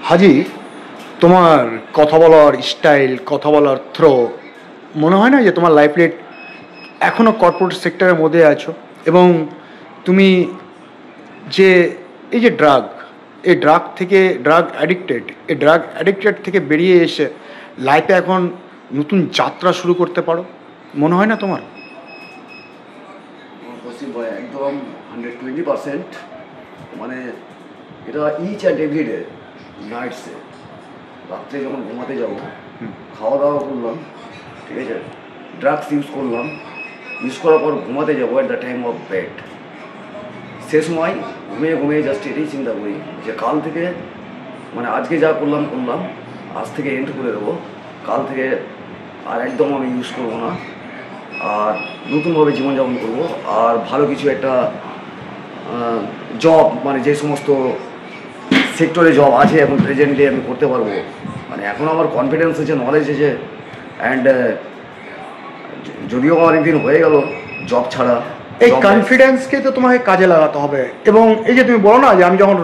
হাজি, তোমার কথা বলার স্টাইল, কথা বলার থ্রো মনে হয় না যে তোমার লাইফ লেট এখনও কর্পোরেট সেক্টরের মধ্যে আছো, এবং তুমি যে এই যে ড্রাগ অ্যাডিক্টেড থেকে বেরিয়ে এসে লাইফে এখন নতুন যাত্রা শুরু করতে পারো, মনে হয় না তোমার? পশ্চিম ভাই একদম 120%। মানে এটা ইচ অ্যান্ড এভরি ডে নাইটসে, রাত্রে যখন ঘুমাতে যাবো, খাওয়া দাওয়া করলাম, ঠিক আছে, ড্রাগস ইউজ করার পর ঘুমাতে যাবো at the time of bed, সে সময় ঘুমিয়ে জাস্ট এটাই চিন্তা করি যে কাল থেকে, মানে আজকে যা করলাম আজ থেকে এন্ড করে দেবো, কাল থেকে আর একদম আমি ইউজ করবো না, আর নতুনভাবে জীবনযাপন করবো, আর ভালো কিছু একটা জব, মানে যে সমস্ত সেক্টরে জব আছে এখন প্রেজেন্টলি আমি করতে পারবো, মানে এখন আমার কনফিডেন্স আছে, নলেজ আছে, অ্যান্ড যদিও অনেকদিন হয়ে গেল জব ছাড়া। এই কনফিডেন্সকে তো তোমাকে কাজে লাগাতে হবে, এবং এই যে তুমি বলো না যে আমি যখন